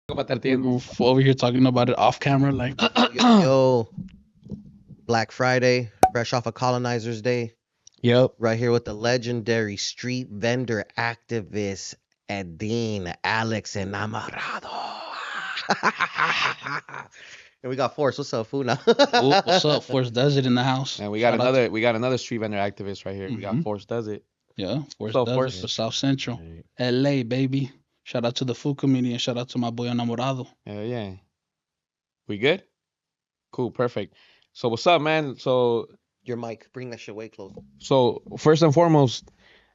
We're over here talking about it off camera, like. Yo, Black Friday, fresh off of Colonizers Day, Yep. right here with the legendary street vendor activist Edine Alex Enamorado. And we got Force. What's up, food now? What's up? Force Does It in the house. And we Shout got out another street vendor activist right here. We got Mhm. Force Does It. Yeah, Force So, Does Force- It for South Central. Right. LA, baby. Shout out to the food community and shout out to my boy Enamorado. Yeah. We good? Cool, perfect. So what's up, man? So Your mic, bring that shit way closer. first and foremost,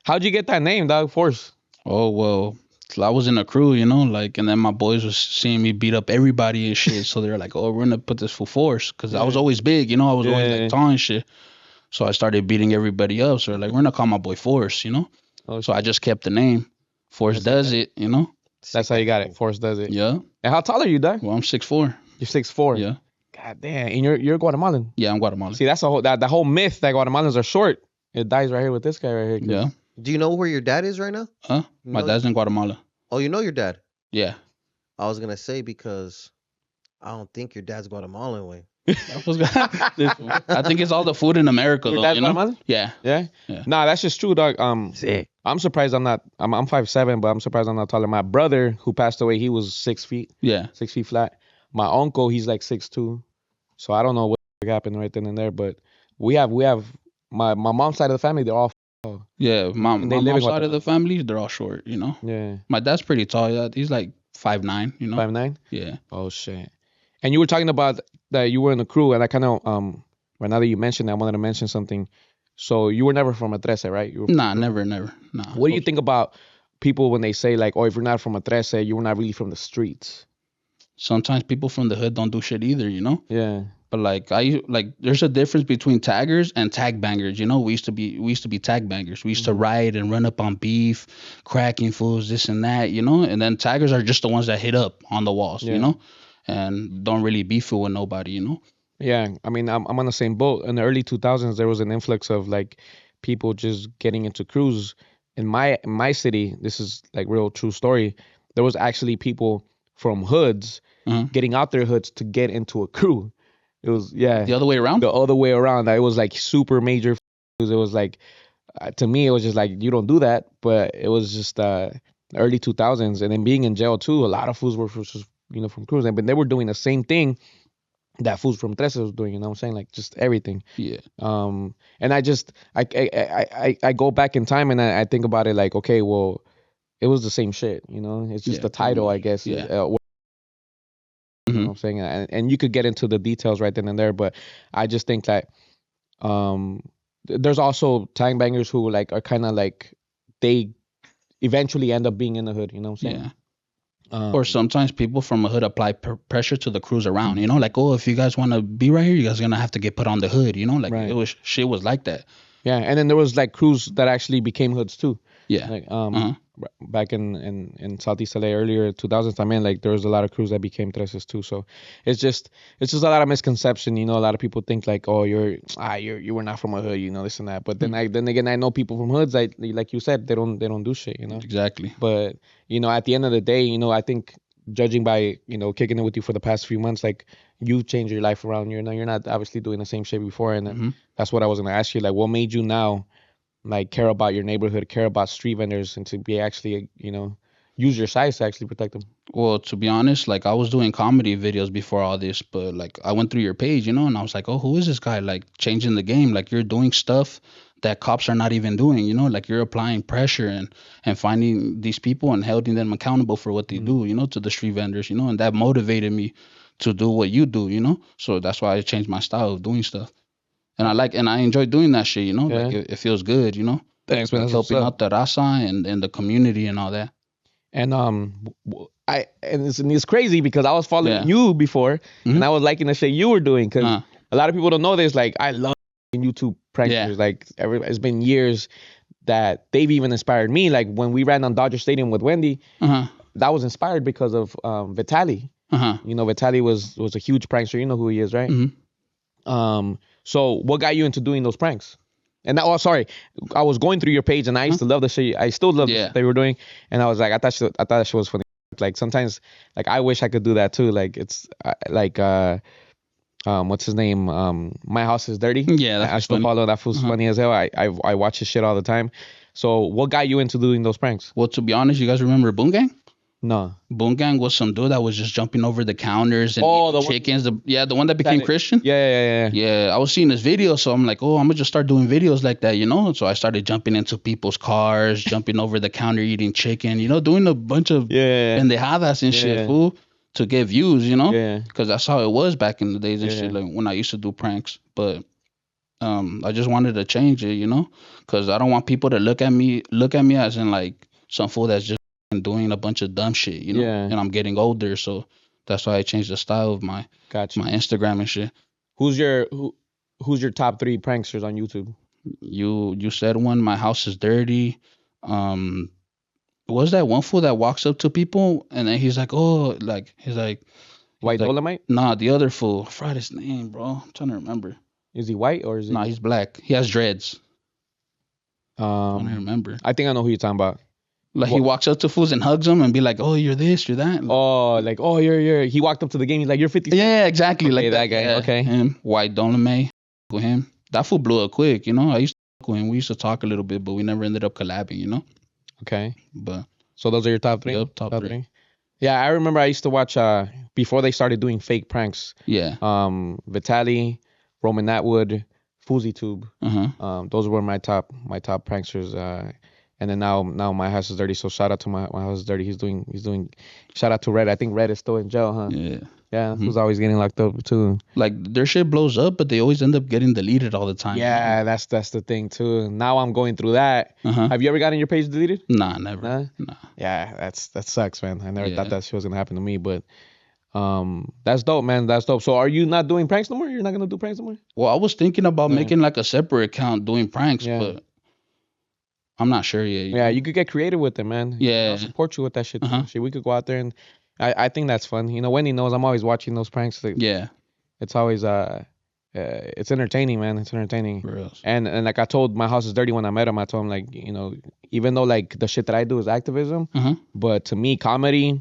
how'd you get that name, dog? Force. Oh, well, I was in a crew, like, and then my boys was seeing me beat up everybody and shit. So they're like, oh, we're going to put this for Force. Because I was Yeah. always big, I was always Yeah. like tall and shit. So I started beating everybody up. So they're like, we're going to call my boy Force, Oh, So I just kept the name. Force That's Does okay. It, That's how you got it. Force Does It. Yeah. And how tall are you, dog? Well, I'm 6'4". You're 6'4". Yeah. God damn. And you're Guatemalan. Yeah, I'm Guatemalan. See, that's a whole that whole myth that Guatemalans are short. It dies right here with this guy right here. 'cause- Yeah. Do you know where your dad is right now? Huh? My No. dad's in Guatemala. Oh, you know your dad? Yeah. I was gonna say because I don't think your dad's Guatemalan way. I think it's all the food in America, Your though. dad's Guatemalan? Yeah. Yeah? Yeah. Nah, that's just true, dog. Sick. I'm surprised I'm 5'7", but I'm surprised I'm not taller. My brother, who passed away, he was 6 feet, Yeah. 6 feet flat. My uncle, he's like 6'2". So I don't know what happened right then and there, but we have my mom's side of the family, they're all Yeah. My And they live in mom's side of the family, they're all short, yeah, My dad's pretty tall. Yeah. He's like 5'9", 5'9". Yeah. Oh shit. And you were talking about that you were in the crew, and I kind of right now that you mentioned that, I wanted to mention something. So you were never from a Trece, right? You were Nah, never. Nah. What do you think about people when they say like, oh, if you're not from a Trece, you're not really from the streets? Sometimes people from the hood don't do shit either, Yeah. But there's a difference between taggers and tag bangers. We used to be tag bangers. We used to ride and run up on beef, cracking fools, this and that, And then taggers are just the ones that hit up on the walls, Yeah. and don't really beef with nobody, Yeah, I mean, I'm on the same boat. In the early 2000s, there was an influx of like people just getting into crews. In my city, this is like real true story. There was actually people from hoods Uh-huh. getting out their hoods to get into a crew. It was The other way around. the other way around. It was like super major. It was like to me, it was just like you don't do that. But it was just the early 2000s, and then being in jail too. A lot of fools were from crews, but they were doing the same thing that fools from Trece was doing. You know what I'm saying? Like just everything. Yeah. And I go back in time and I think about it like, okay, well, it was the same shit. It's just Yeah, the title, I guess. Yeah. You know what I'm saying? And you could get into the details right then and there, but I just think that there's also tang bangers who like are kind of like they eventually end up being in the hood. You know what I'm saying? Yeah. Um, Or sometimes people from a hood apply pressure to the crews around, like, oh, if you guys want to be right here, you guys are gonna have to get put on the hood, like Right. shit was like that. yeah, and then there was like crews that actually became hoods too. Yeah. Like Uh-huh. back in Southeast LA earlier 2000s, I mean, like there was a lot of crews that became Treces too. So it's just a lot of misconception. A lot of people think like, oh, you were not from a hood, this and that. But then then again, I know people from hoods. Like you said, they don't do shit. Exactly. But at the end of the day, I think judging by kicking it with you for the past few months, like you changed your life around. You're not obviously doing the same shit before, and then Mhm. that's what I was gonna ask you. Like, what made you now? Like care about your neighborhood, care about street vendors, and to be actually, use your size to actually protect them. Well, to be honest, like I was doing comedy videos before all this, but like I went through your page, and I was like, oh, who is this guy? Like changing the game. Like you're doing stuff that cops are not even doing, like you're applying pressure and finding these people and holding them accountable for what they do, to the street vendors, and that motivated me to do what you do, So that's why I changed my style of doing stuff. And I enjoy doing that shit, like Yeah. it feels good, Thanks, man. like That's what's helping up. out the raza and the community and all that. And it's crazy because I was following Yeah. you before, Mhm. and I was liking the shit you were doing because Uh. a lot of people don't know this. Like I love YouTube pranksters. Yeah. Like it's been years that they've even inspired me. Like when we ran on Dodger Stadium with Wendy, Uh-huh. that was inspired because of Vitali. Uh-huh. Vitali was a huge prankster. You know who he is, right? Mhm. So what got you into doing those pranks? And that, sorry, I was going through your page and I used to love the shit. I still love the Yeah. shit they were doing, and I was like, I thought that shit was funny. Like sometimes, like I wish I could do that too. Like it's what's his name? My House is Dirty. Yeah, I that's still funny. follow that fool's funny as hell. I watch his shit all the time. So what got you into doing those pranks? Well, to be honest, you guys remember Boon Gang? No. Boon Gang was some dude that was just jumping over the counters and Oh, eating the one- chickens. The one that became Christian. Yeah. Yeah, I was seeing his video, so I'm like, oh, I'm gonna just start doing videos like that, you know. So I started jumping into people's cars, jumping over the counter, eating chicken, you know, doing a bunch of Yeah. pendejadas and shit, Yeah. fool, to get views, you know, Yeah. because that's how it was back in the days and Yeah. shit, like when I used to do pranks. But I just wanted to change it, you know, because I don't want people to look at me as in like some fool that's just doing a bunch of dumb shit, you know. Yeah. And I'm getting older, so that's why I changed the style of my Gotcha. Instagram and shit. Who's your top 3 pranksters on YouTube? You said one. My House is Dirty. Was that one fool that walks up to people and then he's like, oh, like he's like, White like, Dolomite? nah, the other fool. I forgot his name, bro. I'm trying to remember. Is he white or is he? Nah, he's black. He has dreads. I'm trying to remember. I think I know who you're talking about. Like he walks up to fools and hugs them and be like, "Oh, you're this, you're that." Oh, like you're. He walked up to the game. He's like, "You're 50." Yeah, exactly. Okay, like that guy. Yeah, Okay. Him, White Dolomite, with him. That fool blew up quick. You know, I used to talk with him. We used to talk a little bit, but we never ended up collabing. You know. Okay. But so those are your top 3. Yep, top three. Yeah, I remember I used to watch before they started doing fake pranks. Yeah. Vitali, Roman Atwood, FouseyTube. Those were my top pranksters. And then now My House is Dirty. So shout out to my House is Dirty. He's doing. Shout out to Red. I think Red is still in jail, huh? Yeah. Yeah, who's always getting locked up too. Like their shit blows up, but they always end up getting deleted all the time. Yeah, that's the thing too. Now I'm going through that. Have you ever gotten your page deleted? Nah, never. Nah. Yeah, that sucks, man. I never thought that shit was gonna happen to me, but that's dope, man. That's dope. So are you not doing pranks no more? You're not gonna do pranks no more? Well, I was thinking about making like a separate account doing pranks, but I'm not sure yet. Yeah, you could get creative with it, man. Yeah. I'll support you with that shit too. Shit, we could go out there and I think that's fun. You know, Wendy knows I'm always watching those pranks. Yeah. It's always it's entertaining, man. It's entertaining. Real. And like I told My House is Dirty when I met him, I told him like, you know, even though like the shit that I do is activism, but to me comedy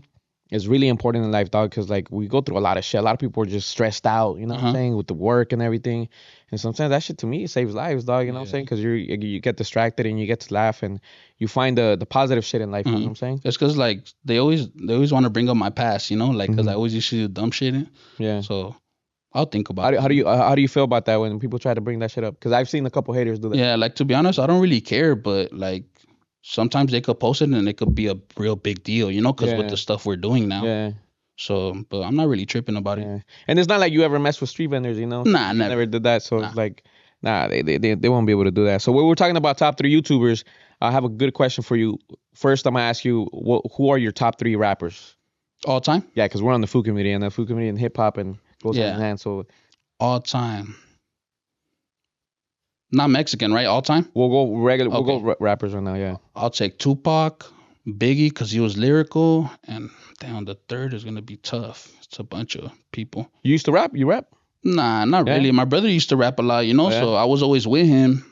is really important in life, dog, because like we go through a lot of shit. A lot of people are just stressed out, you know what I'm saying, with the work and everything. And sometimes that shit to me saves lives, dog, you know what I'm saying? Because you get distracted and you get to laugh and you find the positive shit in life, you know what I'm saying? It's because like they always want to bring up my past, you know, like because I always used to do dumb shit. Yeah. So I'll think about it. How do you feel about that when people try to bring that shit up? Because I've seen a couple haters do that. Yeah, like to be honest, I don't really care, but like sometimes they could post it and it could be a real big deal, you know, because with the stuff we're doing now. Yeah. So, but I'm not really tripping about it. Yeah. And it's not like you ever messed with street vendors, you know? Nah, You never. did that. So it's like, nah, they won't be able to do that. So we were talking about top 3 YouTubers. I have a good question for you. First, I'm gonna ask you, who are your top 3 rappers? All time? Yeah, because we're on the food community, and the food community and hip hop and goes hand in hand. So all time. Not Mexican, right? All time? We'll go regular. Okay. We'll go rappers right now. Yeah. I'll take Tupac, Biggie, because he was lyrical, and damn, the third is gonna be tough. It's a bunch of people. You used to rap? You rap? Nah, not really. My brother used to rap a lot, you know, so I was always with him.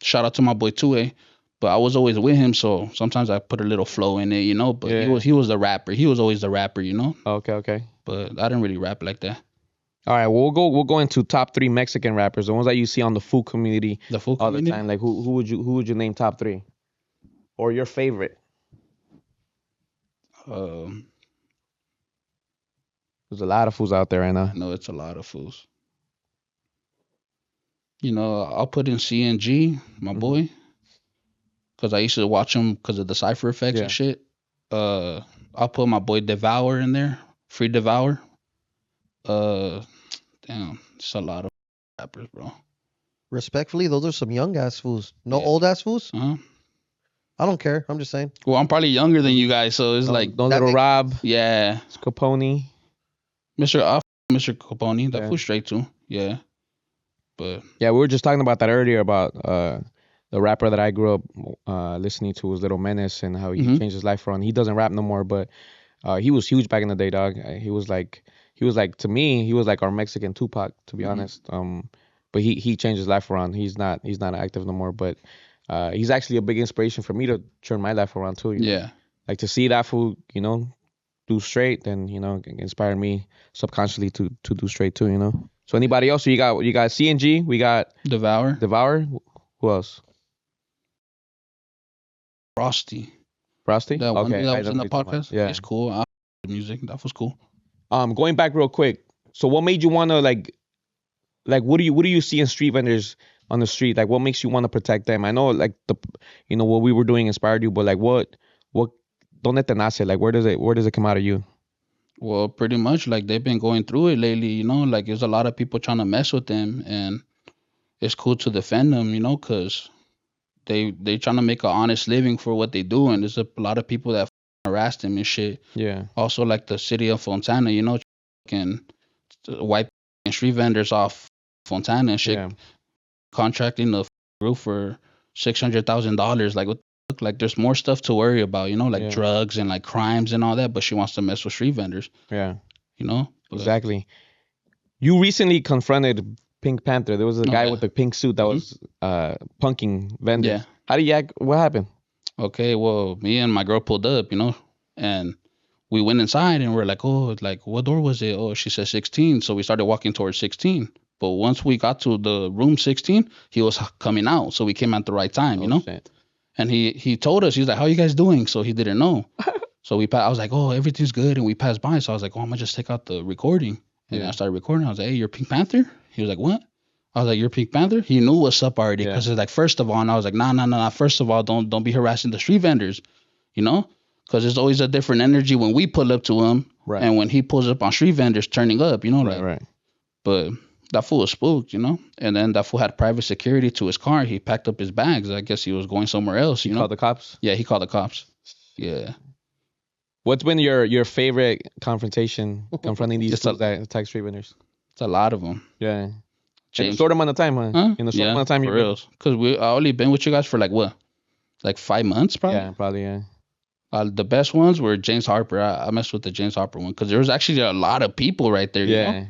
Shout out to my boy Tue. But I was always with him, so sometimes I put a little flow in it, you know. But he was the rapper. He was always the rapper, you know. Okay. But I didn't really rap like that. All right, well, we'll go into top 3 Mexican rappers, the ones that you see on the food community all the time. Like who would you name top 3, or your favorite? There's a lot of fools out there right now. No, it's a lot of fools. You know, I'll put in CNG, my boy, because I used to watch him because of the cipher effects and shit. I'll put my boy Devour in there, Free Devour. Damn, it's a lot of rappers, bro. Respectfully, those are some young ass fools. No old ass fools. I don't care. I'm just saying. Well, I'm probably younger than you guys, so it's like Don Little Rob. Yeah. It's Capone. Mr. Capone. That fool straight too. Yeah. But yeah, we were just talking about that earlier about the rapper that I grew up listening to was Little Menace and how he changed his life around. He doesn't rap no more, but he was huge back in the day, dog. He was like to me, he was like our Mexican Tupac, to be honest. But he changed his life around. He's not active no more, but he's actually a big inspiration for me to turn my life around too. You know? Like to see that fool, you know, do straight, then it inspired me subconsciously to do straight too. So anybody else? So you got CNG, we got Devour, Devour. Who else? Frosty. Frosty. That one Okay, dude that I was know in who the you're talking about. podcast. Yeah. He's cool. I like the music. That was cool. Going back real quick. So what made you want to like what do you see in street vendors on the street? Like what makes you want to protect them? I know like what we were doing inspired you, but like what donde te nace? Like where does it come out of you? Well, pretty much like they've been going through it lately, like there's a lot of people trying to mess with them, and it's cool to defend them, because they trying to make an honest living for what they do, and there's a lot of people that harass them and shit. Yeah. Also, like the city of Fontana, can wipe street vendors off Fontana and shit, Yeah. contracting the roof for $600,000. Like what? Like there's more stuff to worry about, like Yeah. drugs and like crimes and all that. But she wants to mess with street vendors, Yeah. But, Exactly. You recently confronted Pink Panther. There was a Oh, guy yeah. with the pink suit that Mhm. was punking vendors. Yeah. How did you act? What happened? Okay, well, me and my girl pulled up, and we went inside and we're like, oh, like what door was it? Oh, she said 16. So we started walking towards 16. But once we got to the room 16, he was coming out. So we came at the right time, Shit. And he told us, he's like, how you guys doing? So he didn't know. So I was like, oh, everything's good. And we passed by. So I was like, oh, I'm going to just take out the recording. And Yeah. I started recording. I was like, hey, you're Pink Panther? He was like, what? I was like, you're Pink Panther? He knew what's up already. Yeah. Because it's like, first of all, and I was like, nah. First of all, don't be harassing the street vendors, Because there's always a different energy when we pull up to him. Right. And when he pulls up on street vendors turning up, Right. But that fool was spooked, And then that fool had private security to his car. He packed up his bags. I guess he was going somewhere else, You called the cops? Yeah, he called the cops. Yeah. What's been your favorite confrontation confronting these Just a- fools that attack street vendors? It's a lot of them. Yeah. In a James. short amount of time, huh? Huh? In a short Yeah, amount of time, for real. Because I only been with you guys for like what? Like 5 months, probably? Yeah, probably, yeah. The best ones were James Harper. I messed with the James Harper one because there was actually a lot of people right there, Yeah.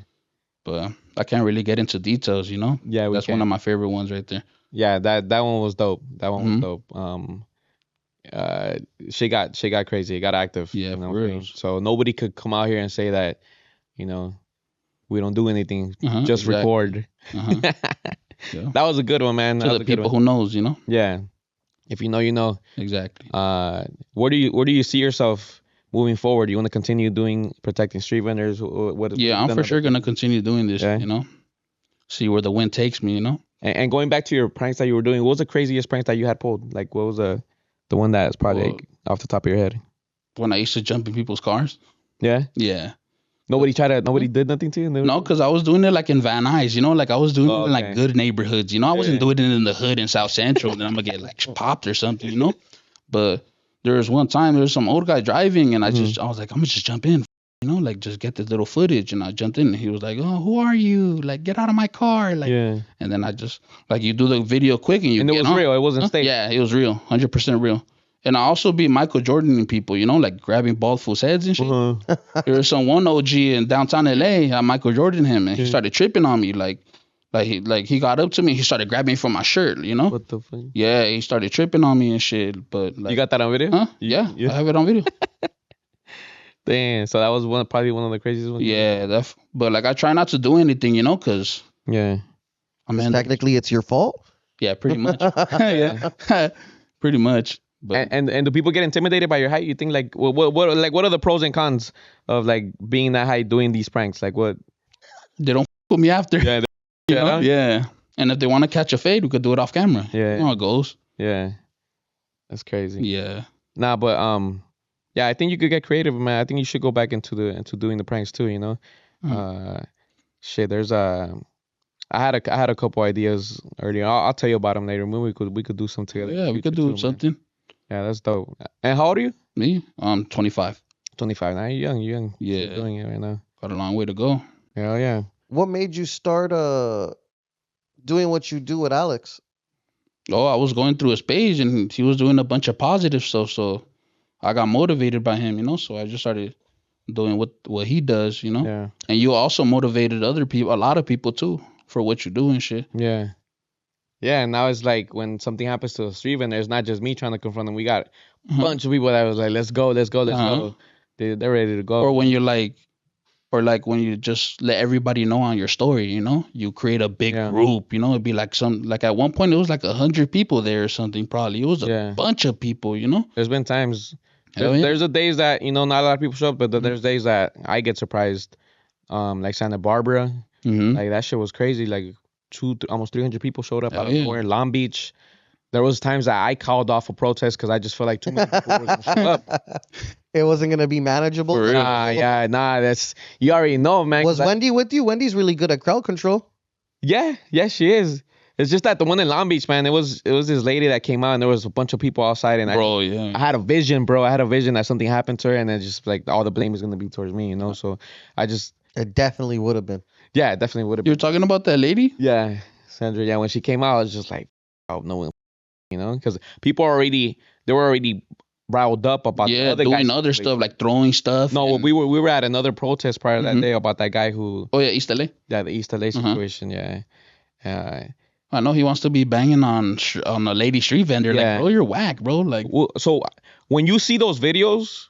But I can't really get into details, Yeah, That's one of my favorite ones right there. Yeah, that one was dope. That one was Mhm. dope. She got crazy. It got active. Yeah, you know for what I'm real. saying? So nobody could come out here and say that, we don't do anything. Just exactly. record. Uh-huh. Yeah. That was a good one, man. To That was the a good people one. who knows, Yeah. If you know, you know. Exactly. Where do you see yourself moving forward? You want to continue protecting street vendors? What Yeah, I'm for sure gonna continue doing this. Yeah. See where the wind takes me. And going back to your pranks that you were doing, what was the craziest prank that you had pulled? Like, what was the one that's probably Well, like, off the top of your head? When I used to jump in people's cars. Yeah. Yeah. Nobody did nothing to you? No, because I was doing it like in Van Nuys, like I was doing Oh, it in like okay. good neighborhoods, I wasn't Yeah. doing it in the hood in South Central, and then I'm gonna get like popped or something, But there was one time there was some old guy driving, and I was like, I'm gonna just jump in, like just get this little footage, and I jumped in, and he was like, oh, who are you? Like, get out of my car, like, Yeah. and then I just like you do the video quick, and you And it get was on. real. It wasn't Huh? staged. Yeah, it was real, 100% real. And I also be Michael Jordan and people, like grabbing bald fools' heads and shit. Uh-huh. There was some one OG in downtown LA, Michael Jordan him, and he Yeah. started tripping on me, like he got up to me, he started grabbing me from my shirt, What the fuck? Yeah, he started tripping on me and shit. But like, You got that on video? huh? You- Yeah, I have it on video. Damn. So that was probably one of the craziest ones. Yeah, but like I try not to do anything, cause Yeah. I mean, Technically, it's your fault. yeah, pretty much, yeah, pretty much. But And do people get intimidated by your height? You think like what are the pros and cons of like being that height doing these pranks? Like what? they don't put me after, Yeah. yeah. And if they want to catch a fade, we could do it off camera. Yeah. You know how it goes. Yeah. That's crazy. Yeah. Nah, but yeah, I think you could get creative, man. I think you should go back into doing the pranks too. Shit. There's I had a couple ideas earlier. I'll tell you about them later. Maybe we could do some together. in the Yeah, we could future do too, man. something. Yeah, that's dope. And how old are you? Me, I'm 25. 25. Now you're young. You're young. Yeah. You're doing it right now. Got a long way to go. Hell yeah. What made you start doing what you do with Alex? Oh, I was going through his page and he was doing a bunch of positive stuff, so I got motivated by him, so I just started doing what he does, Yeah. And you also motivated other people, a lot of people too, for what you do and shit. Yeah. Yeah, and now it's like when something happens to a street vendor, it's not just me trying to confront them. We got a bunch of people that was like, let's go. Uh-huh. they're ready to go. Or when you like, or like when you just let everybody know on your story, you know, you create a big Yeah. group, you know, it'd be like like at one point it was like 100 people there or something, probably. It was a Yeah. bunch of people, you know? There's been times. Hell yeah. There's a days that not a lot of people show up, but Mhm. there's days that I get surprised. Like Santa Barbara, Mm-hmm. like that shit was crazy. Like almost 300 people showed up out Hell of yeah. nowhere. Long Beach. There was times that I called off a protest because I just felt like too many people were gonna show up. It wasn't gonna be manageable. For real. That's you already know, man. Was Wendy with you? Wendy's really good at crowd control. Yeah, she is. It's just that the one in Long Beach, man. It was this lady that came out, and there was a bunch of people outside, and Bro, I yeah. had a vision, bro. I had a vision that something happened to her, and then just like all the blame is gonna be towards me, you know. So I just It definitely would have been. yeah, it definitely would have You were been. talking about that lady? Yeah, Sandra. Yeah, when she came out, I was just like, oh no, you know, because people they were already riled up about the Yeah, other doing guy's other situation. stuff, like throwing stuff. No, and- we were at another protest prior to that Mhm. day about that guy who Oh, yeah, East LA. the East LA situation. Yeah. I know he wants to be banging on a lady street vendor. Yeah. Like, bro, you're whack, bro. Like, Well, so when you see those videos,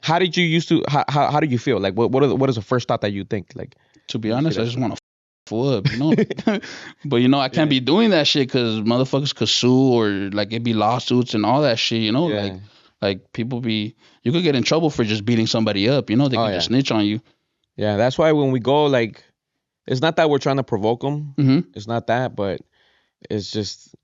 how did you used to how do you feel? Like what is the first thought that you think? Like to be you see honest, that I just shit? want to up, you know. But you know, I can't Yeah. be doing that shit because motherfuckers could sue or like it'd be lawsuits and all that shit. You know, Yeah. like people you could get in trouble for just beating somebody up. You know, they Oh, could yeah. just snitch on you. Yeah, that's why when we go, like, it's not that we're trying to provoke them. Mm-hmm. It's not that, but it's just,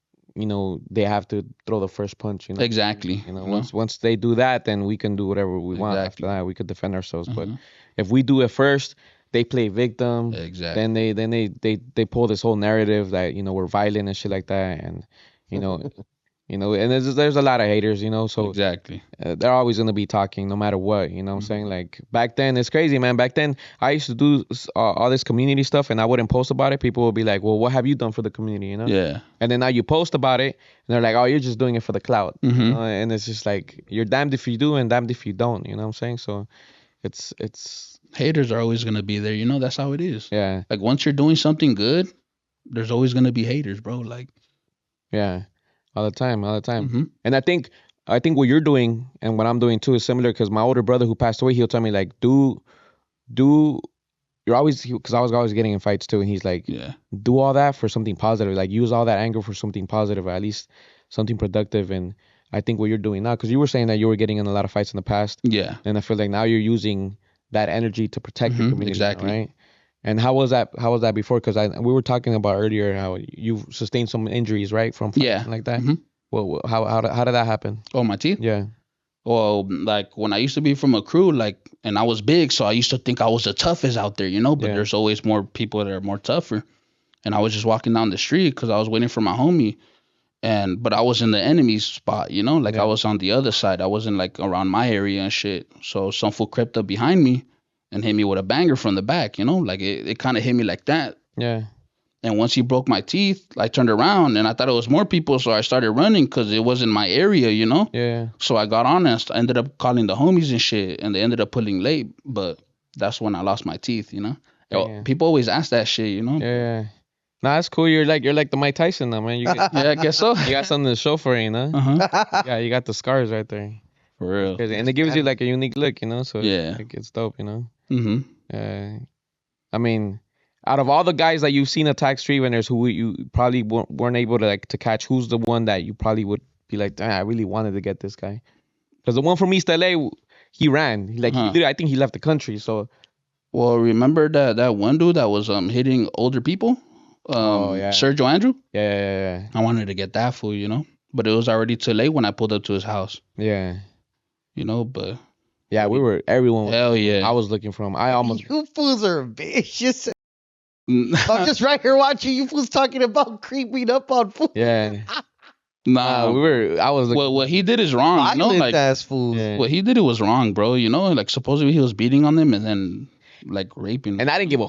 they have to throw the first punch. Exactly. Once they do that, then we can do whatever we want. After Exactly. that, we could defend ourselves. But Mhm. if we do it first, they play victim. Exactly. Then they pull this whole narrative that we're violent and shit like that, and and there's a lot of haters. So Exactly. they're always gonna be talking no matter what. You know what I'm saying? Mhm. Like back then, it's crazy, man. Back then, I used to do all this community stuff, and I wouldn't post about it. People would be like, "Well, what have you done for the community?" Yeah. And then now you post about it, and they're like, "Oh, you're just doing it for the clout." Mhm. And it's just like you're damned if you do and damned if you don't. You know what I'm saying? So it's Haters are always gonna be there. You know, that's how it is. yeah, Like once you're doing something good, there's always gonna be haters, bro. Like, yeah, all the time. mhm. And I think what you're doing and what I'm doing too is similar because my older brother who passed away, he'll tell me like, do you're always because I was always getting in fights too, and he's like, Yeah. do all that for something positive, like use all that anger for something positive, or at least something productive. And I think what you're doing now, because you were saying that you were getting in a lot of fights in the past, Yeah. and I feel like now you're using that energy to protect your Mhm, community, now, exactly. right? And how was that? How was that before? Because we were talking about earlier how you sustained some injuries, right, from fighting Yeah. like that. Mhm. Well, how did that happen? Oh, my teeth. Yeah, Well, like when I used to be from a crew, like, and I was big, so I used to think I was the toughest out there, you know. But Yeah. there's always more people that are more tougher. And I was just walking down the street because I was waiting for my homie, but I was in the enemy's spot, you know, like Yeah. I was on the other side. I wasn't like around my area and shit. So some fool crept up behind me and hit me with a banger from the back, you know, like it kind of hit me like that. yeah, And once he broke my teeth, I turned around and I thought it was more people, so I started running because it wasn't my area, you know. yeah, So I got on and I ended up calling the homies and shit, and they ended up pulling late. But that's when I lost my teeth, you know. Yeah. People always ask that shit, you know. yeah. Nah, that's cool. You're like the Mike Tyson now, man. Yeah, I guess so. You got something to show for it, you know? Uh-huh. Yeah, you got the scars right there. For real. Crazy. And it gives you like a unique look, you know? So Yeah. it's dope, you know? Mm-hmm. I mean, out of all the guys that you've seen attack street vendors who you probably weren't able to catch, who's the one that you probably would be like, damn, I really wanted to get this guy? Because the one from East LA, he ran. Like, I think he left the country, so. Well, remember that one dude that was hitting older people? Yeah. Sergio Andrew? Yeah. I wanted to get that fool, you know? But it was already too late when I pulled up to his house, Yeah. you know? But Yeah, everyone was. hell yeah. I was looking for him. I almost. You fools are vicious. I'm just right here watching you fools talking about creeping up on fools. Yeah. Nah, I was looking. what he did is wrong, you know? Violent Like, ass fools. Yeah. what he did it was wrong, bro. You know, like supposedly he was beating on them and then like raping. And I didn't give a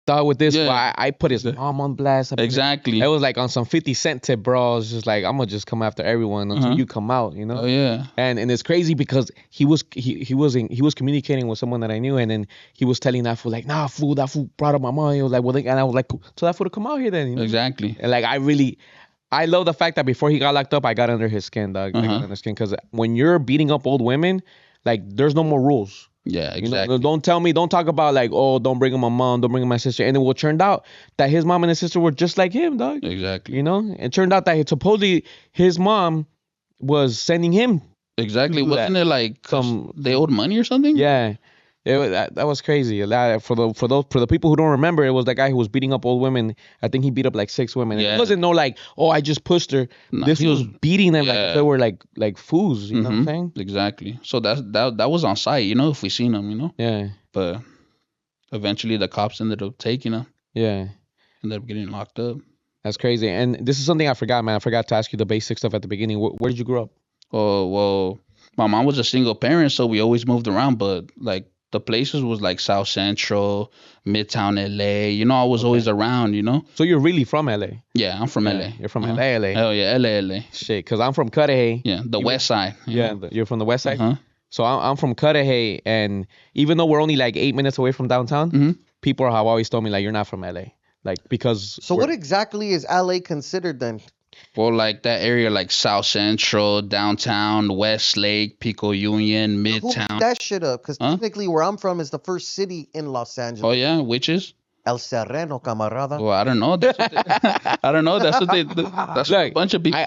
thought with this. Yeah. But I put his mom on blast. Exactly. It was like on some 50 Cent tip, bro. I was just like, I'm gonna just come after everyone until you come out, you know. Oh yeah. And it's crazy because he was communicating with someone that I knew, and then he was telling that fool like, nah, fool, that fool brought up my mom. He was like, well, and I was like, so that fool to come out here then. You know? Exactly. And like I love the fact that before he got locked up, I got under his skin, dog. I got under his skin because when you're beating up old women, like there's no more rules. Yeah, You know, exactly. don't talk about like, oh, don't bring him my mom, don't bring him my sister. And it turned out that his mom and his sister were just like him, dog. Exactly. You know, it turned out that supposedly his mom was sending him to Exactly. do that. Wasn't it like 'cause they owed money or something? Yeah. That was crazy. For the people who don't remember, it was that guy who was beating up old women. I think he beat up like 6 women. And Yeah. it wasn't no like, oh, I just pushed her. No, This he was was- beating them like if yeah. they were like fools. You know what I'm Mhm. saying? Exactly. So that was on site, you know, if we seen him, you know. Yeah. But eventually the cops ended up taking him, Yeah. ended up getting locked up. That's crazy. And this is something I forgot, man. I forgot to ask you the basic stuff at the beginning. Where did you grow up? Oh well, my mom was a single parent, so we always moved around. But like the places was like South Central, Midtown LA. You know, I was always around. You know. So you're really from LA? Yeah, I'm from Yeah, LA. You're from Uh-huh. LA. Hell yeah, LA. Shit, because I'm from Cudahy. Yeah, the You- West Side. Yeah, you're from the west side. Uh huh. So I'm from Cudahy, and even though we're only like 8 minutes away from downtown, Mhm. people have always told me like you're not from LA, like because So what exactly is LA considered then? Well, like that area, like South Central, downtown, Westlake, Pico Union, Who made Midtown. that shit up? Because Huh? technically where I'm from is the first city in Los Angeles. Oh yeah, witches. El Sereno, camarada. Well, I don't know. That's what they, I don't know. That's what they. That's what a Look, bunch of people.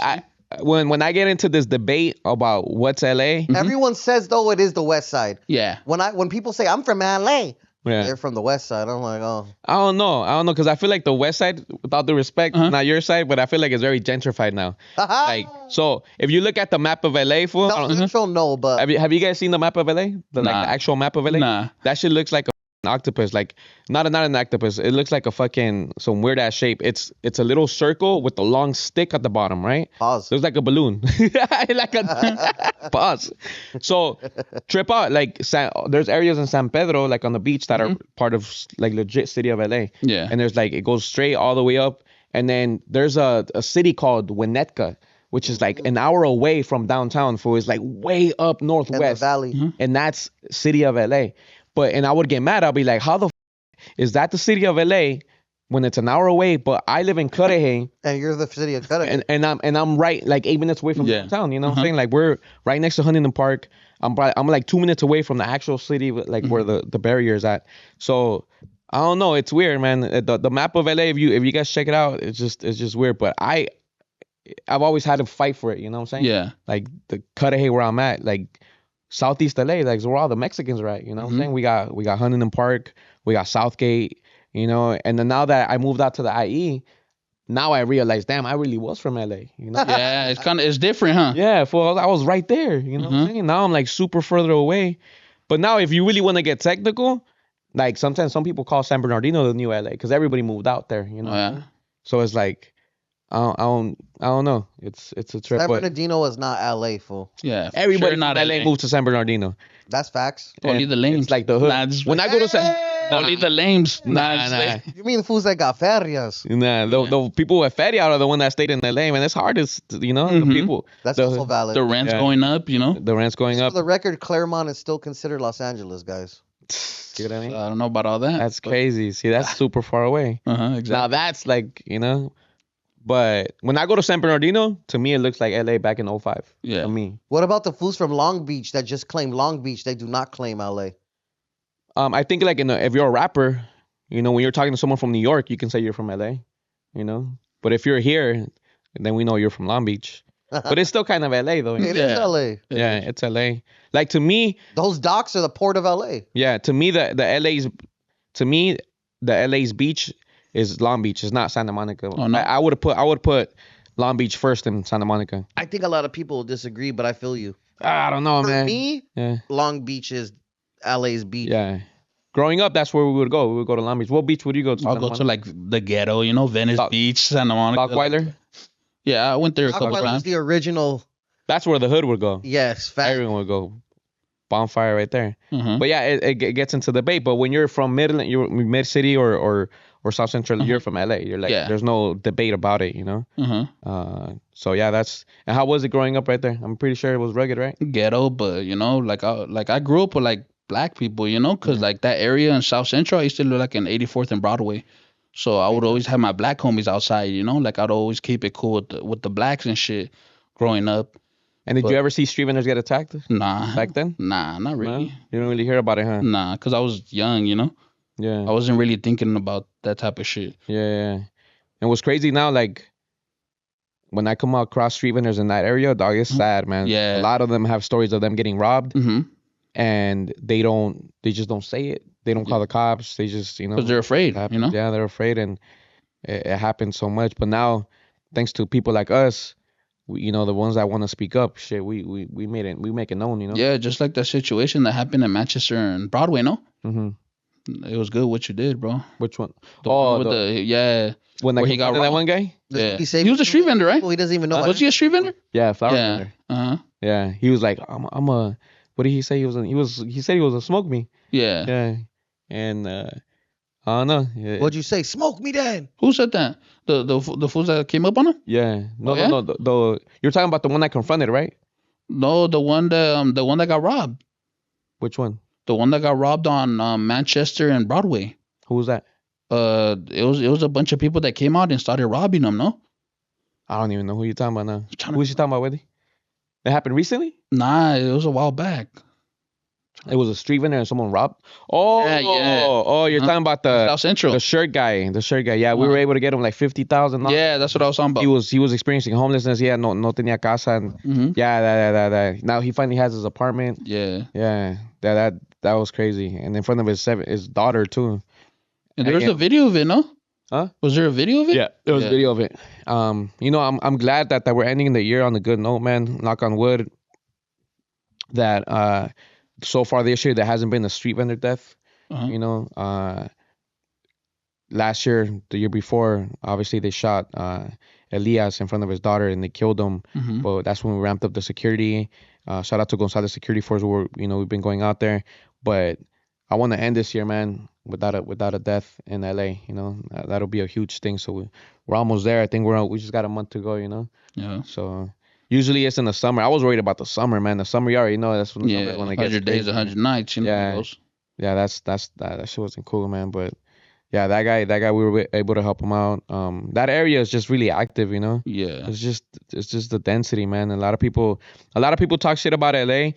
when I get into this debate about what's LA, Everyone says though it is the West Side. Yeah. When people say I'm from LA, yeah, they're from the West Side. I'm like, oh, I don't know, because I feel like the west side, without the respect, not your side, but I feel like it's very gentrified now. Like, so if you look at the map of LA, fool, I South don't- Central, no, but have you guys seen the map of LA? Like Nah. the actual map of LA? Nah. That shit looks like an octopus. Like not an octopus. It looks like a fucking some weird ass shape. It's a little circle with a long stick at the bottom, right? pause. Looks like a balloon. Like a pause. So trip out. Like there's areas in San Pedro, like on the beach, that are part of like legit city of LA. Yeah. And there's like it goes straight all the way up. And then there's a city called Winnetka, which is like an hour away from downtown, for it's like way up In the northwest. valley. And that's city of LA. And I would get mad. I'll be like, how the is that the city of LA when it's an hour away? But I live in Cudahy, And you're the city of Cudahy. and I'm right like 8 minutes away from Yeah. downtown. You know what I'm saying? Like we're right next to Huntington Park. I'm like 2 minutes away from the actual city, like where the barrier is at. So I don't know. It's weird, man. The map of LA, if you guys check it out, it's just weird. But I've always had to fight for it. You know what I'm saying? Yeah. Like the Cudahy where I'm at, like Southeast LA, like is where all the Mexicans are at. You know what I'm saying? We got Huntington Park, we got Southgate, you know. And then now that I moved out to the IE, now I realize, damn, I really was from LA. You know? Yeah. It's different, huh? Yeah, I was right there. You know what I'm saying? Now I'm like super further away. But now if you really want to get technical, like sometimes some people call San Bernardino the new LA because everybody moved out there. You know. Oh, yeah. So it's like I don't know. It's a trip. San But Bernardino is not LA, fool. Yeah. for everybody sure not from LA moved to San Bernardino. That's facts. Only the lames. It's like the hood. Nah, just- When I go to San, Only the lames. nah. You mean the fools that got ferias? Nah, the people with Feria are the one that stayed in LA, man. It's hard as you know, the people. That's the, also valid. The rent's Yeah. going up, you know. the rent's going For up. the record, Claremont is still considered Los Angeles, guys. See what I mean? I don't know about all that. That's crazy. See, that's super far away. Exactly. Now that's like, you know, but when I go to San Bernardino, to me it looks like LA back in 05. Yeah. To me. What about the fools from Long Beach that just claim Long Beach? They do not claim LA. I think like if you're a rapper, you know, when you're talking to someone from New York, you can say you're from LA, you know. But if you're here, then we know you're from Long Beach. But it's still kind of LA though. It is Yeah. LA. Yeah, it's LA. Like to me, Those docks are the port of LA. yeah, to me the LA's beach is Long Beach. It's not Santa Monica. Oh, no? I would put Long Beach first in Santa Monica. I think a lot of people will disagree, but I feel you. I don't know, For man. me, Yeah, Long Beach is LA's beach. yeah. Growing up, that's where we would go. We would go to Long Beach. What beach would you go to? I'll Santa go to Monica? like the ghetto, you know, Venice Doc- Beach, Santa Monica. Dockweiler. Yeah, I went there a couple Aqua is times. the original. That's where the hood would go. Yes, fact. Everyone would go. Bonfire right there. Mhm. But yeah, it gets into debate. But when you're from Midland, you're Mid City or South Central, you're from LA. You're like, Yeah. there's no debate about it, you know. Mhm. So yeah, and how was it growing up right there? I'm pretty sure it was rugged, right? Ghetto, but you know, I grew up with like black people, you know, cause like that area in South Central, I used to live like in 84th and Broadway. So I would always have my black homies outside, you know, like I'd always keep it cool with the blacks and shit growing up. And did But you ever see street vendors get attacked nah, back then? nah, not No? really. You don't really hear about it, huh? Nah, because I was young, you know. Yeah. I wasn't really thinking about that type of shit. Yeah. And what's crazy now, like, when I come across street vendors in that area, dog, it's sad, man. A Yeah. lot of them have stories of them getting robbed, Mm-hmm. and they just don't say it. They don't call the cops. They just, Because they're it afraid, happens. you know. Yeah, they're afraid, and it happens so much. But now, thanks to people like us, the ones that want to speak up, shit, we make it known, Yeah, just like that situation that happened in Manchester and Broadway, no? Mm-hmm. It was good what you did, bro. Which one? The one Oh, with when where I he got confronted that robbed. one guy. Yeah. He He was a street vendor, right? He doesn't even know. Was he a street vendor? Yeah, flower Yeah. vendor. Uh-huh. Yeah, he was like, I'm a. What did he say? He said he was a smoke me. Yeah. Yeah, and I don't know. Yeah. What'd you say? Smoke me then. Who said that? The fools that came up on him? Yeah. No, Oh, yeah? no. You're talking about the one I confronted, right? No, the one that got robbed. Which one? The one that got robbed on Manchester and Broadway. Who was that? It was a bunch of people that came out and started robbing them, no? I don't even know who you're talking about now. Trying Who was you talking about, Weddy? It happened recently? Nah, it was a while back. It was a street vendor and someone robbed. Oh, Yeah, yeah. oh, you're talking about the South Central. the shirt guy. The shirt guy. Yeah, we were able to get him like $50,000. Yeah, that's what I was talking about. He was experiencing homelessness. Yeah, no tenía casa, and Mhm. yeah, that. Now he finally has his apartment. Yeah. Yeah, that was crazy. And in front of his daughter too. And there was Yeah. a video of it, no? Huh? Was there a video of it? Yeah, there was Yeah. video of it. I'm glad that we're ending the year on a good note, man. Knock on wood. That so far this year there hasn't been a street vendor death. Uh-huh. Last year, the year before, obviously they shot Elias in front of his daughter and they killed him. Mhm. But that's when we ramped up the security. Shout out to Gonzalez Security Force. We've been going out there, but I want to end this year, man, without a death in LA. That'll be a huge thing. So we're almost there. I think we just got a month to go. Yeah. So usually it's in the summer. I was worried about the summer, man. The summer, you already know that's when the Yeah. summer when it gets 100 days, crazy. 100 nights. Yeah. Those. Yeah, that shit wasn't cool, man. But yeah, that guy, we were able to help him out. That area is just really active, Yeah. It's just the density, man. A lot of people talk shit about LA,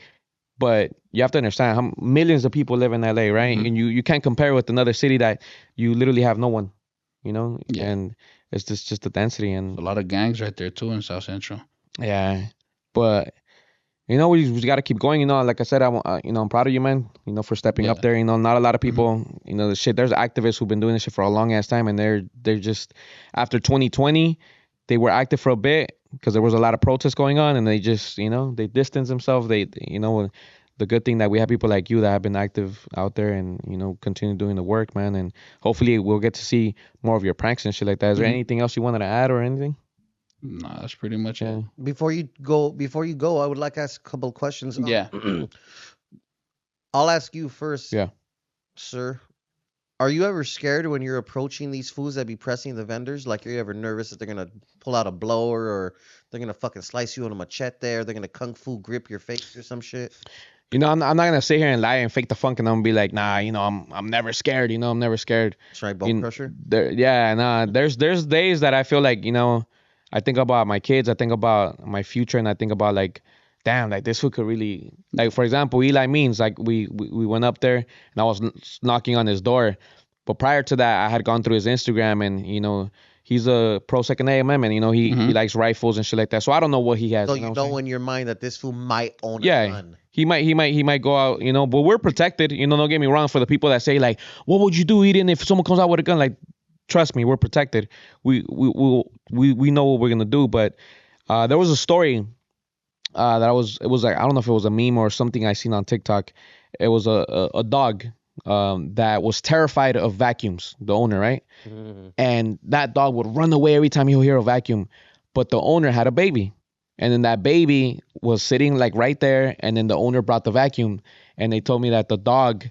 but you have to understand how millions of people live in LA, right? Mhm. And you can't compare with another city that you literally have no one, Yeah. And it's just the density and A lot of gangs right there too in South Central. yeah, but we just got to keep going. Like I said, I'm proud of you, man. For stepping Yeah. up there. Not a lot of people. The shit. There's activists who've been doing this shit for a long ass time, and they're just after 2020, they were active for a bit because there was a lot of protests going on, and they just they distanced themselves. The good thing that we have people like you that have been active out there and continue doing the work, man. And hopefully we'll get to see more of your pranks and shit like that. Is there Mhm. anything else you wanted to add or anything? Nah, that's pretty much Yeah. it. Before you go, I would like to ask a couple of questions. Yeah. I'll ask you first. Yeah. Sir. Are you ever scared when you're approaching these fools that be pressing the vendors? Like, you're ever nervous that they're gonna pull out a blower or they're gonna fucking slice you on a machete or they're gonna kung fu grip your face or some shit? I'm not gonna sit here and lie and fake the funk, and I'm gonna be like, nah, I'm never scared. I'm never scared. Try bone crusher. There's days that I feel like I think about my kids, I think about my future, and I think about like, damn, like this food could really, like for example, Eli Means, like we went up there and I was knocking on his door, but prior to that I had gone through his Instagram and he's a pro Second Amendment, he likes rifles and shit like that, so I don't know what he has. So you know you what I'm know saying? in your mind that this fool might own a Yeah, gun. he might go out, but we're protected. Don't get me wrong. For the people that say like, what would you do, Eden, if someone comes out with a gun? Like, trust me, we're protected. We know what we're gonna do. But there was a story it was like, I don't know if it was a meme or something I seen on TikTok. It was a dog that was terrified of vacuums. The owner, right? And that dog would run away every time he'll hear a vacuum. But the owner had a baby. And then that baby was sitting like right there, and then the owner brought the vacuum, and they told me that the dog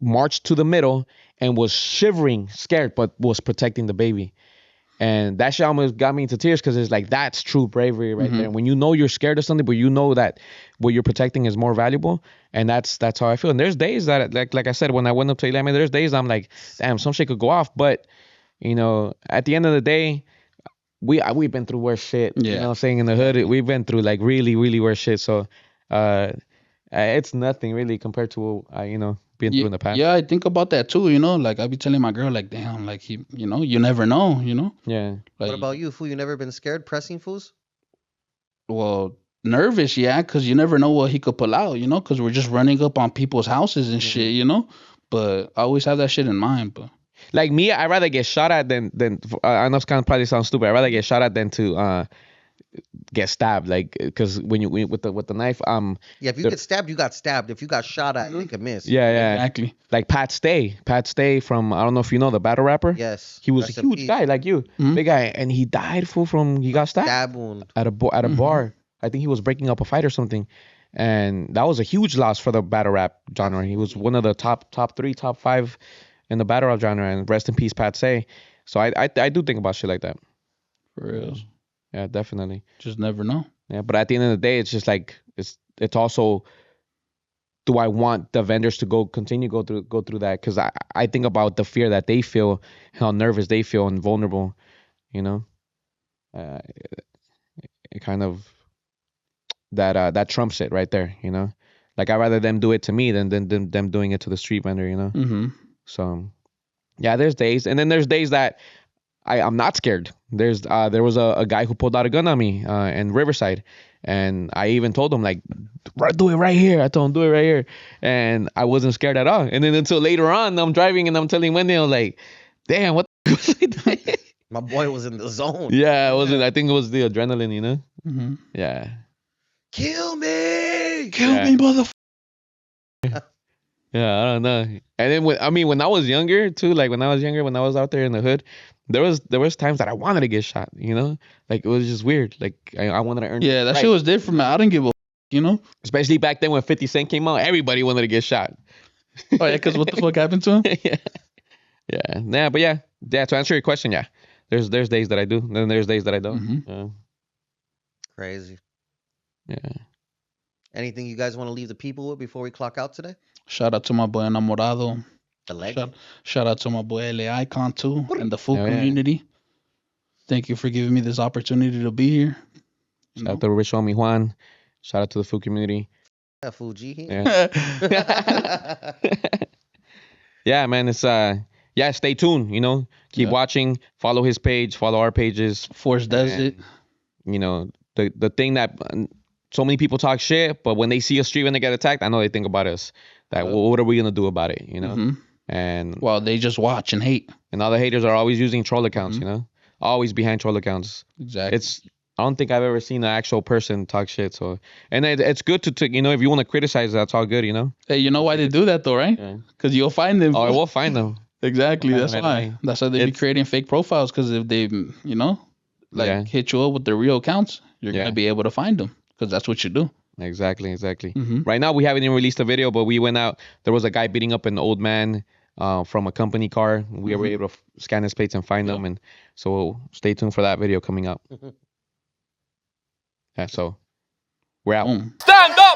marched to the middle and was shivering, scared, but was protecting the baby. And that shit almost got me into tears because it's like, that's true bravery right there. When you're scared of something, but you know that what you're protecting is more valuable, and that's how I feel. And there's days that, like I said, when I went up to Eli, there's days I'm like, damn, some shit could go off, but at the end of the day, we've been through worse shit. You know Yeah. what I'm saying? In the hood, we've been through like really, really worse shit. So it's nothing really compared to being through in the past. Yeah, I think about that too, like I be telling my girl like, damn, like you never know, Yeah. What like, about you, fool? You never been scared pressing fools? well, nervous, yeah, because you never know what he could pull out, because we're just running up on people's houses and shit, but I always have that shit in mind. But Like me, I'd rather get shot at than I know it's kind of probably sounds stupid. I'd rather get shot at than to get stabbed. Like because when with the knife, Yeah, if you the- get stabbed, you got stabbed. If you got shot at, you could miss. yeah. exactly. Like Pat Stay from I don't know if you know the battle rapper. Yes. He was a Rest in huge peace. guy like you, Mhm. big guy, and he died from he got stabbed Stab wound. at a Mhm. bar. I think he was breaking up a fight or something, and that was a huge loss for the battle rap genre. He was one of the top 3, top 5 in the battle rap genre. And rest in peace, Pat Say. So I do think about shit like that. For real. Yeah, definitely. Just never know. Yeah, but at the end of the day, it's just like it's also, do I want the vendors to continue go through that? Because I think about the fear that they feel, how nervous they feel and vulnerable. You know, uh, it kind of that trumps it right there. You know, like I'd rather them do it to me than them doing it to the street vendor. You know, Mm-hmm. so yeah, there's days, and then there's days that I'm not scared. There was a guy who pulled out a gun on me in Riverside, and I even told him like, do it right here. I told him do it right here, and I wasn't scared at all. And then until later on, I'm driving and I'm telling Wendy, I was like, damn, what the My boy was in the zone. Yeah, it wasn't. I think it was the adrenaline, you know. Mm-hmm. Yeah. Kill me! Kill Yeah. me, motherfucker. Yeah, I don't know. And then when I was younger too, like when I was out there in the hood, there was times that I wanted to get shot, you know? Like it was just weird. Like I wanted to earn Yeah, that right. shit was different, man. I didn't give a, Especially back then when 50 Cent came out, everybody wanted to get shot. Oh yeah, because what the fuck happened to him? Yeah. Yeah. Nah, but yeah, to answer your question, yeah. There's days that I do, then there's days that I don't. Mhm. Yeah. Crazy. Yeah. Anything you guys want to leave the people with before we clock out today? Shout out to my boy Enamorado. The legend. Shout out to my boy LA Icon too, and the full Hell yeah. community. Thank you for giving me this opportunity to be here. Shout out to Rich Homie Juan. Shout out to the food community. Yeah, Fuji. Yeah. Yeah, man, it's yeah, stay tuned, you know. Keep Yeah. watching, follow his page, follow our pages. Force does it. You know, the thing that so many people talk shit, but when they see a street vendor get attacked, I know they think about us. That what are we gonna do about it, you know? Mhm. And Well, they just watch and hate. all the haters are always using troll accounts, you know? Always behind troll accounts. Exactly. I don't think I've ever seen an actual person talk shit. So, and it's good to you know, if you want to criticize, that's all good, you know. Hey, you know why they do that though, right? Yeah. Because you'll find them. Oh, I will find them. Exactly. Find That's them why. right away. That's why they be It's- creating fake profiles. Because if they, Yeah. hit you up with their real accounts, you're Yeah. gonna be able to find them. Because that's what you do. Exactly. Mhm. Right now, we haven't even released a video, but we went out. There was a guy beating up an old man from a company car. We were able to scan his plates and find them, and so stay tuned for that video coming up. Yeah. So we're out. Boom. Stand up!